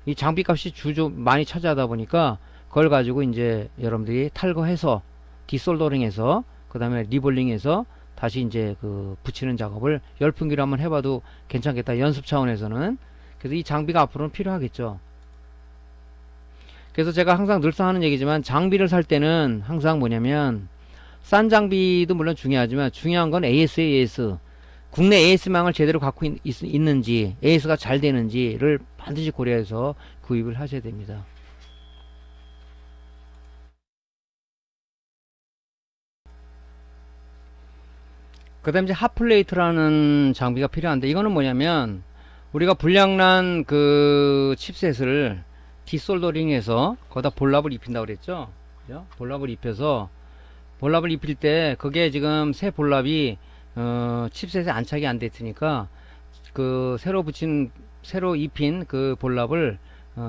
이 장비값이 많이 차지하다 보니까 그걸 가지고 이제 여러분들이 탈거해서 디솔더링해서 그 다음에 리볼링해서 다시 이제 그 붙이는 작업을 열풍기로 한번 해봐도 괜찮겠다. 연습 차원에서는. 그래서 이 장비가 앞으로는 필요하겠죠. 그래서 제가 항상 늘상 하는 얘기지만 장비를 살 때는 항상 뭐냐면 싼 장비도 물론 중요하지만 중요한 건 AS. 국내 AS망을 제대로 갖고 있는지, AS가 잘 되는지를 반드시 고려해서 구입을 하셔야 됩니다. 그 다음에 이제 핫플레이트라는 장비가 필요한데, 이거는 뭐냐면 우리가 불량난 그 칩셋을 디솔더링해서 거기다 볼랍을 입힌다고 그랬죠. 그죠? 볼랍을 입혀서, 볼랍을 입힐 때 그게 지금 새 볼랍이 칩셋에 안착이 안 됐으니까 그 새로 입힌 그 볼랍을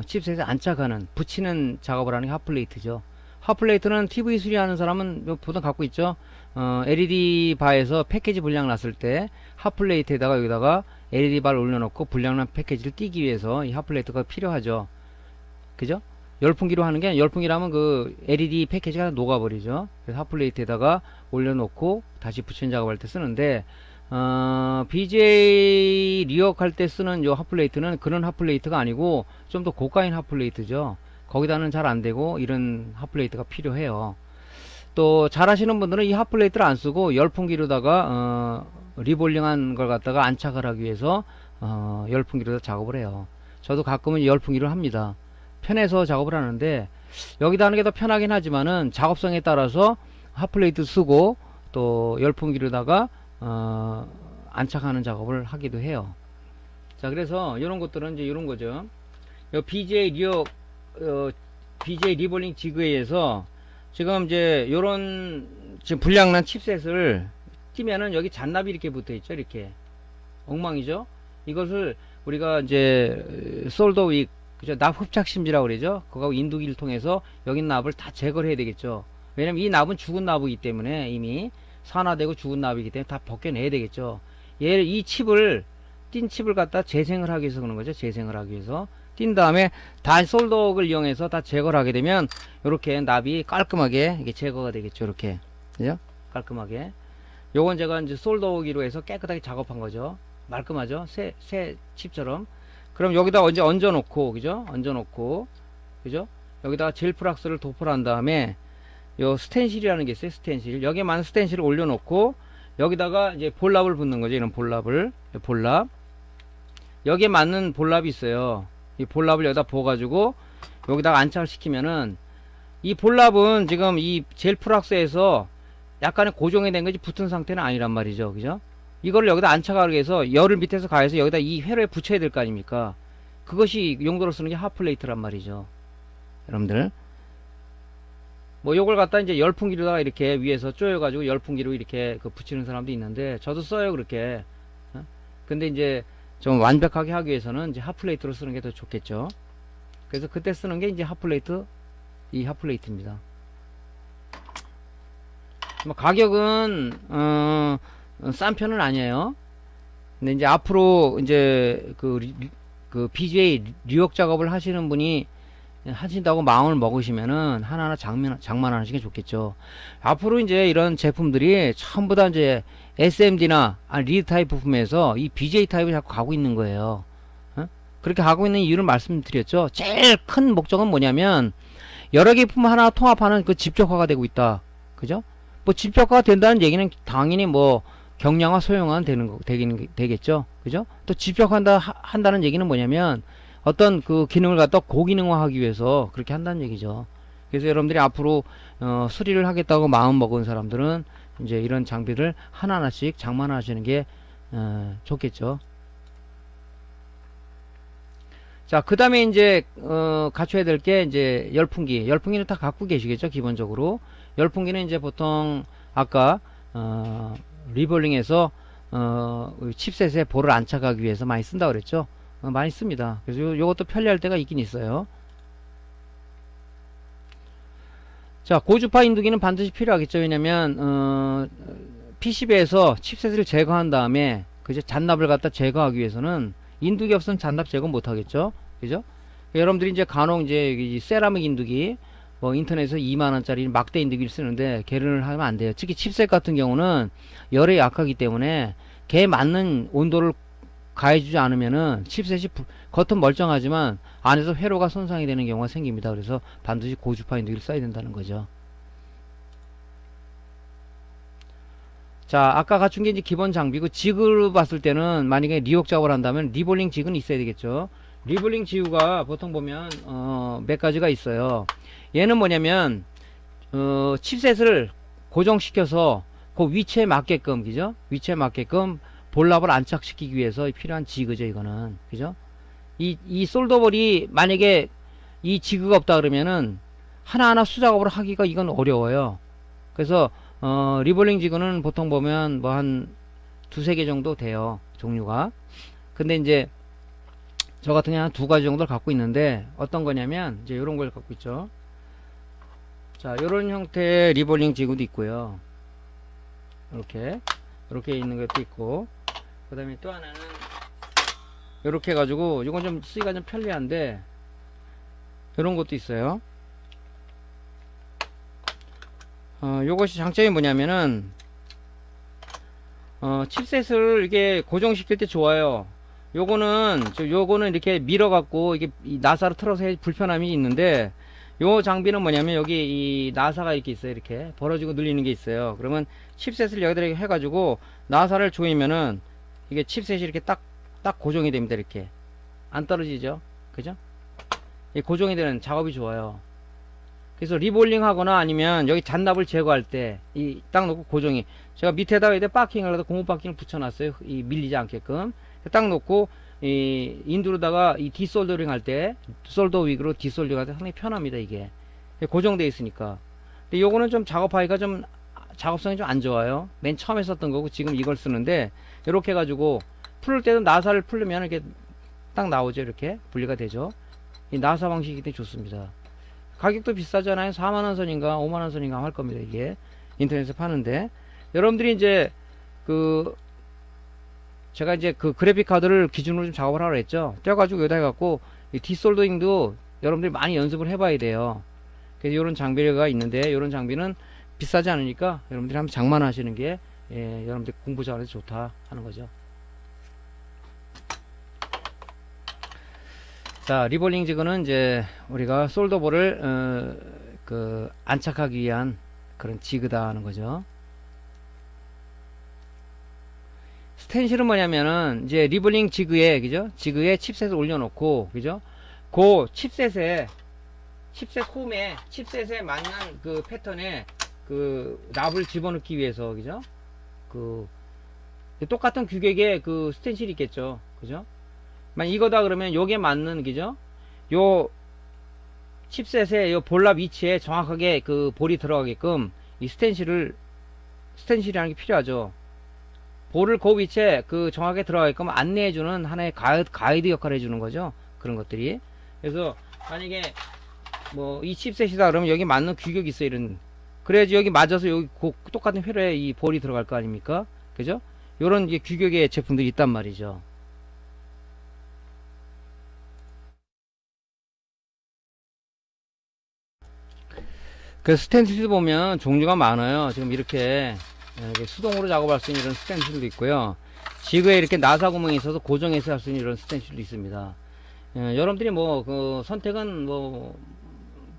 칩셋에 안착하는, 붙이는 작업을 하는 게 핫플레이트죠. 핫플레이트는 TV 수리하는 사람은 보통 갖고 있죠. LED 바에서 패키지 불량 났을 때 핫플레이트에다가 여기다가 LED 바를 올려놓고 불량난 패키지를 띄기 위해서 이 핫플레이트가 필요하죠. 그죠? 열풍기로 하는 게, 열풍기라면 그 LED 패키지가 녹아버리죠. 그래서 핫플레이트에다가 올려놓고 다시 붙이는 작업할 때 쓰는데, BJ 리역 할 때 쓰는 요 핫플레이트는 그런 핫플레이트가 아니고 좀 더 고가인 핫플레이트죠. 거기다는 잘 안되고 이런 핫플레이트가 필요해요. 또 잘 하시는 분들은 이 핫플레이트를 안 쓰고 열풍기로다가 리볼링한 걸 갖다가 안착을 하기 위해서 열풍기로 작업을 해요. 저도 가끔은 열풍기로 합니다. 편해서 작업을 하는데, 여기다 하는 게 더 편하긴 하지만은 작업성에 따라서 핫플레이트 쓰고 또 열풍기로다가 안착하는 작업을 하기도 해요. 자, 그래서 이런 것들은 이제 이런 거죠. 요 BJ 리어 BJ 리볼링 지그에서 지금 이제 요런 지금 불량난 칩셋을 띄면은 여기 잔납이 이렇게 붙어 있죠. 이렇게 엉망이죠. 이것을 우리가 이제 솔더 윅, 그죠? 납 흡착심지라고 그러죠. 그거하고 인두기를 통해서 여기 납을 다 제거를 해야 되겠죠. 왜냐면 이 납은 죽은 납이기 때문에, 이미 산화되고 죽은 납이기 때문에 다 벗겨내야 되겠죠. 이 칩을, 띈 칩을 갖다 재생을 하기 위해서 그런 거죠. 재생을 하기 위해서 띈 다음에 다 솔더웍을 이용해서 다 제거를 하게 되면 이렇게 납이 깔끔하게 이게 제거가 되겠죠. 이렇게, 그죠? 깔끔하게. 요건 제가 이제 솔더웍으로 해서 깨끗하게 작업한 거죠. 말끔하죠. 새 칩처럼. 그럼 여기다 이제 얹어놓고, 그죠? 얹어놓고, 그죠? 여기다가 젤 프락스를 도포를 한 다음에 요 스텐실이라는 게 있어요. 스텐실. 여기에 맞는 스텐실을 올려놓고 여기다가 이제 볼랍을 붙는 거죠. 이런 볼랍을, 볼랍. 여기에 맞는 볼랍이 있어요. 이 볼랍을 여기다 부어가지고 여기다가 안착을 시키면은, 이 볼랍은 지금 이 젤 프락스에서 약간의 고정이 된 거지 붙은 상태는 아니란 말이죠. 그죠? 이거를 여기다 안착하기 위해서 열을 밑에서 가해서 여기다 이 회로에 붙여야 될 거 아닙니까? 그것이 용도로 쓰는 게 핫플레이트란 말이죠. 여러분들, 뭐 요걸 갖다 이제 열풍기로다가 이렇게 위에서 쪼여가지고 열풍기로 이렇게 그 붙이는 사람도 있는데, 저도 써요 그렇게. 근데 이제 좀 완벽하게 하기 위해서는 이제 핫플레이트로 쓰는 게 더 좋겠죠. 그래서 그때 쓰는 게 이제 핫플레이트, 이 핫플레이트입니다. 뭐 가격은 싼 편은 아니에요. 근데 이제 앞으로 이제 그 BJ 리역 작업을 하시는 분이 하신다고 마음을 먹으시면은 하나하나 장만하시는 게 좋겠죠. 앞으로 이제 이런 제품들이 전부 다 이제 SMD나 리드 타입 부품에서 이 BJ 타입을 자꾸 가고 있는 거예요. 그렇게 가고 있는 이유를 말씀드렸죠. 제일 큰 목적은 뭐냐면, 여러 개 부품 하나 통합하는 그 집적화가 되고 있다. 그죠? 뭐 집적화가 된다는 얘기는 당연히 뭐 경량화, 소형화는 되겠죠. 그죠? 또 한다는 얘기는 뭐냐면, 어떤 그 기능을 갖다 고기능화하기 위해서 그렇게 한다는 얘기죠. 그래서 여러분들이 앞으로 수리를 하겠다고 마음 먹은 사람들은 이제 이런 장비를 하나하나씩 장만하시는 게 좋겠죠. 자, 그 다음에 이제 갖춰야 될 게 이제 열풍기는 다 갖고 계시겠죠. 기본적으로 열풍기는 이제 보통 아까 리볼링에서 칩셋에 볼을 안착하기 위해서 많이 쓴다 그랬죠. 많이 씁니다. 그래서 요것도 편리할 때가 있긴 있어요. 자, 고주파 인두기는 반드시 필요하겠죠. 왜냐면 PCB에서 칩셋을 제거한 다음에 그죠, 잔납을 갖다 제거하기 위해서는 인두기 없으면 잔납 제거 못 하겠죠. 그죠? 여러분들이 이제 간혹 이제 세라믹 인두기, 뭐 인터넷에서 2만원짜리 막대 인두기를 쓰는데 걔를 하면 안 돼요. 특히 칩셋 같은 경우는 열에 약하기 때문에 걔에 맞는 온도를 가해주지 않으면은 칩셋이 겉은 멀쩡하지만 안에서 회로가 손상이 되는 경우가 생깁니다. 그래서 반드시 고주파 인두기를 써야 된다는 거죠. 자, 아까 갖춘 게 이제 기본 장비고, 지그로 봤을 때는 만약에 리옥 작업을 한다면 리볼링 지그는 있어야 되겠죠. 리볼링 지구가 보통 보면 몇 가지가 있어요. 얘는 뭐냐면 칩셋을 고정시켜서 그 위치에 맞게끔, 그죠? 위치에 맞게끔 볼랍을 안착시키기 위해서 필요한 지그죠, 이거는. 그죠? 이 솔더볼이 만약에 이 지그가 없다 그러면은 하나하나 수작업을 하기가 이건 어려워요. 그래서 리볼링 지그는 보통 보면 뭐 한 두세 개 정도 돼요, 종류가. 근데 이제 저 같은 경우는 한 두 가지 정도를 갖고 있는데 어떤 거냐면 이제 이런 걸 갖고 있죠. 자, 이런 형태의 리볼링 지그도 있고요. 이렇게 있는 것도 있고, 그 다음에 또 하나는 이렇게 해가지고 이건 좀 쓰기가 좀 편리한데 이런 것도 있어요. 요것이 장점이 뭐냐면은 칩셋을 이게 고정시킬 때 좋아요. 요거는 이렇게 밀어갖고 이게 이 나사를 틀어서 불편함이 있는데, 요 장비는 뭐냐면 여기 이 나사가 이렇게 있어요. 이렇게 벌어지고 눌리는 게 있어요. 그러면 칩셋을 여기다 이렇게 해가지고 나사를 조이면은 이게 칩셋이 이렇게 딱 고정이 됩니다. 이렇게 안 떨어지죠. 그죠? 이 고정이 되는 작업이 좋아요. 그래서 리볼링 하거나 아니면 여기 잔납을 제거할 때 이 딱 놓고 고정이, 제가 밑에다가 이제 박킹을 해서 고무 박킹을 붙여놨어요. 이 밀리지 않게끔 딱 놓고 이 인두로다가 이 디솔더링 할 때 솔더 윅으로 디솔더링 할 때 상당히 편합니다. 이게 고정되어 있으니까. 근데 요거는 좀 작업하기가 좀 작업성이 좀 안 좋아요. 맨 처음에 썼던 거고 지금 이걸 쓰는데, 이렇게 해가지고 풀을 때도 나사를 풀르면 이렇게 딱 나오죠. 이렇게 분리가 되죠. 이 나사 방식이 되게 좋습니다. 가격도 비싸잖아요. 4만원 선인가 5만원 선인가 할 겁니다. 이게 인터넷에서 파는데, 여러분들이 이제 제가 이제 그 그래픽 카드를 기준으로 좀 작업을 하라 했죠. 떼어가지고 여기다 해갖고 이 디솔더링도 여러분들이 많이 연습을 해봐야 돼요. 그래서 이런 장비가 있는데, 이런 장비는 비싸지 않으니까 여러분들이 한번 장만하시는 게 여러분들 공부 잘해서 좋다 하는 거죠. 자, 리볼링 지그는 이제 우리가 솔더볼을 안착하기 위한 그런 지그다 하는 거죠. 스텐실은 뭐냐면은 이제 리볼링 지그에, 그죠? 지그에 칩셋을 올려놓고, 그죠? 그 칩셋 홈에 칩셋에 맞는 그 패턴에 그 납을 집어넣기 위해서, 그죠? 똑같은 규격의 그 스텐실이 있겠죠, 그죠? 만 이거다 그러면 요게 맞는, 그죠? 요 칩셋의 요 볼랍 위치에 정확하게 그 볼이 들어가게끔 이 스텐실이라는 게 필요하죠. 볼을 그 위치에 정확하게 들어가게끔 안내해주는 하나의 가이드 역할을 해주는 거죠. 그런 것들이. 그래서 만약에 뭐 이 칩셋이다 그러면 여기 맞는 규격이 있어요. 그래야지 여기 맞아서 여기 똑같은 회로에 이 볼이 들어갈 거 아닙니까? 그죠? 요런 이제 규격의 제품들이 있단 말이죠. 그 스텐실도 보면 종류가 많아요. 지금 이렇게 수동으로 작업할 수 있는 이런 스텐실도 있고요. 지그에 이렇게 나사 구멍이 있어서 고정해서 할 수 있는 이런 스텐실도 있습니다. 여러분들이 선택은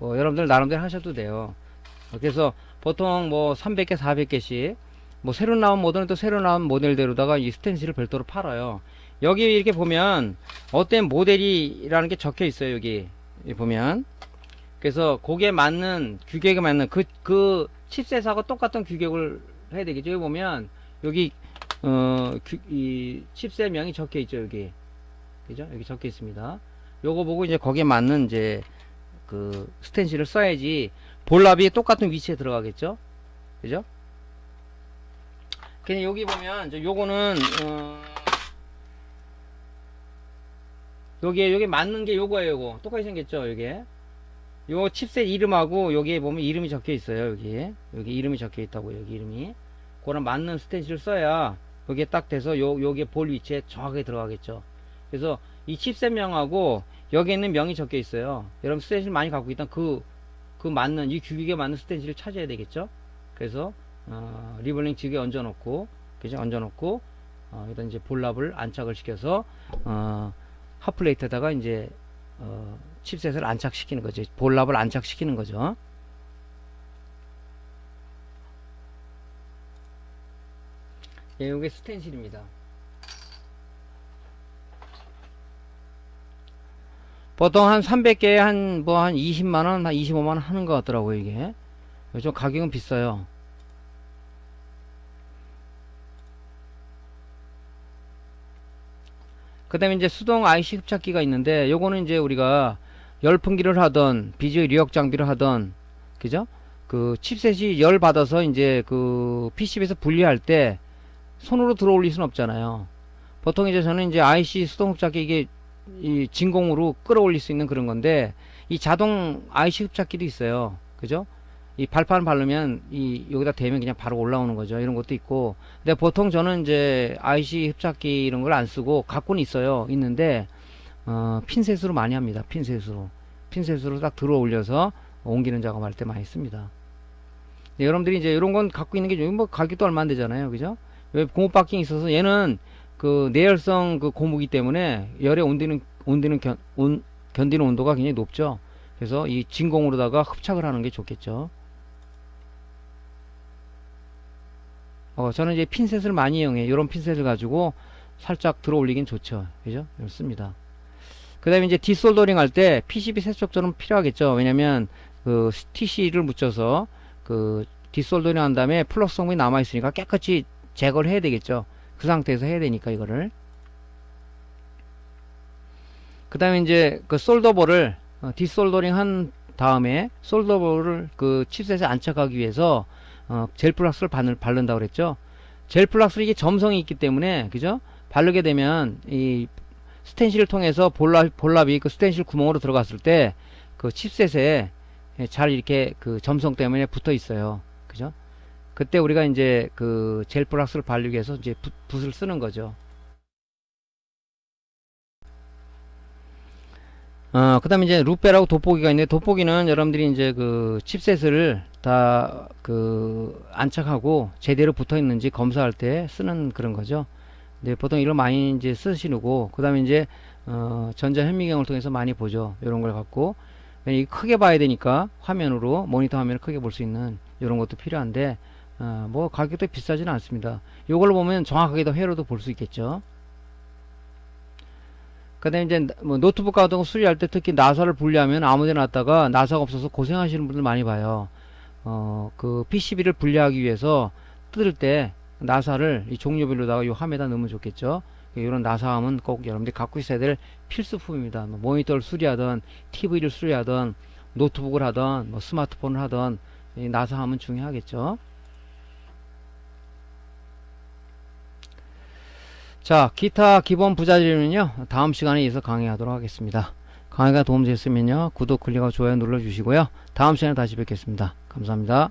여러분들 나름대로 하셔도 돼요. 그래서 보통 300개, 400개씩 새로 나온 모델은 또 새로 나온 모델대로다가 이 스텐실을 별도로 팔아요. 여기 이렇게 보면 어떤 모델이라는 게 적혀 있어요. 여기 보면. 그래서 거기에 맞는 규격에 맞는 그 칩셋하고 똑같은 규격을 해야 되겠죠. 여기 보면 여기 이 칩셋명이 적혀 있죠. 여기, 그죠? 여기 적혀 있습니다. 요거 보고 이제 거기에 맞는 이제 그 스텐실을 써야지 볼랍이 똑같은 위치에 들어가겠죠. 그죠? 그냥 여기 보면 요거는 여기 맞는 게 요거예요. 요거 똑같이 생겼죠. 요게 요 칩셋 이름하고 여기에 보면 이름이 적혀 있어요. 여기 이름이 적혀 있다고. 여기 이름이 그거랑 맞는 스텐실을 써야 여기에 딱 돼서 요게 볼 위치에 정확하게 들어가겠죠. 그래서 이 칩셋명하고 여기 있는 명이 적혀 있어요. 여러분 스텐실 많이 갖고 있던 그 맞는 이 규격에 맞는 스텐실을 찾아야 되겠죠. 그래서 리볼링 지그에 얹어놓고, 그죠? 얹어놓고 여기다 이제 볼랍을 안착을 시켜서 핫플레이트에다가 이제 칩셋을 안착시키는 거죠. 볼랍을 안착시키는 거죠. 예, 이게 스텐실입니다. 보통 한 300개에 한 20만원, 한 25만원 하는 것 같더라고요, 이게. 요즘 가격은 비싸요. 그 다음에 이제 수동 IC 흡착기가 있는데, 요거는 이제 우리가 열풍기를 하던, BGA 리역 장비를 하던, 그죠? 그 칩셋이 열 받아서 이제 그 PCB에서 분리할 때 손으로 들어 올릴 수는 없잖아요. 보통 이제 저는 이제 IC 수동 흡착기 이게 이 진공으로 끌어올릴 수 있는 그런 건데, 이 자동 IC 흡착기도 있어요. 그죠? 이 발판 바르면 이 여기다 대면 그냥 바로 올라오는 거죠. 이런 것도 있고. 근데 보통 저는 이제 IC 흡착기 이런 걸 안 쓰고 갖고는 있어요. 있는데 핀셋으로 많이 합니다. 핀셋으로 딱 들어 올려서 옮기는 작업할 때 많이 씁니다. 네, 여러분들이 이제 이런 건 갖고 있는 게 뭐 가격도 얼마 안 되잖아요. 그죠? 왜 고무 바킹이 있어서 얘는 그 내열성 그 고무기 때문에 열에 견디는 온도가 굉장히 높죠. 그래서 이 진공으로다가 흡착을 하는 게 좋겠죠. 저는 이제 핀셋을 많이 이용해요. 이런 핀셋을 가지고 살짝 들어 올리긴 좋죠. 그죠? 이렇습니다. 그 다음에 이제 디솔더링 할 때 PCB 세척제는 필요하겠죠. 왜냐면 그 TC를 묻혀서 그 디솔더링 한 다음에 플러스 성분이 남아있으니까 깨끗이 제거를 해야 되겠죠. 그 상태에서 해야 되니까 이거를. 그 다음에 이제 그 솔더볼을 디솔더링 한 다음에 솔더볼을 그 칩셋에 안착하기 위해서 젤플락스를 바른다고 그랬죠. 젤플락스 이게 점성이 있기 때문에, 그죠? 바르게 되면 이 스텐실을 통해서 볼랍이 그 스텐실 구멍으로 들어갔을 때 그 칩셋에 잘 이렇게 그 점성 때문에 붙어 있어요. 그죠? 그때 우리가 이제 그 젤플락스를 바르기 위해서 이제 붓을 쓰는 거죠. 그 다음에 이제 루페라고 돋보기가 있는데, 돋보기는 여러분들이 이제 그 칩셋을 다 그 안착하고 제대로 붙어 있는지 검사할 때 쓰는 그런 거죠. 네, 보통 이걸 많이 이제 쓰시고, 그 다음에 이제 전자 현미경을 통해서 많이 보죠. 이런 걸 갖고. 이 크게 봐야 되니까 화면으로, 모니터 화면을 크게 볼 수 있는 이런 것도 필요한데, 뭐 가격도 비싸지는 않습니다. 이걸로 보면 정확하게 더 회로도 볼 수 있겠죠. 그 다음에 이제 뭐 노트북 같은 거 수리할 때 특히 나사를 분리하면 아무데나 놨다가 나사가 없어서 고생하시는 분들 많이 봐요. 그 PCB를 분리하기 위해서 뜯을 때 나사를 이 종류별로다가 이 함에다 넣으면 좋겠죠. 이런 나사함은 꼭 여러분들이 갖고 있어야 될 필수품입니다. 뭐 모니터를 수리하던, TV를 수리하던, 노트북을 하던, 뭐 스마트폰을 하던, 이 나사함은 중요하겠죠. 자, 기타 기본 부자재는요, 다음 시간에 이어서 강의하도록 하겠습니다. 강의가 도움되셨으면요, 구독, 클릭하고 좋아요 눌러주시고요. 다음 시간에 다시 뵙겠습니다. 감사합니다.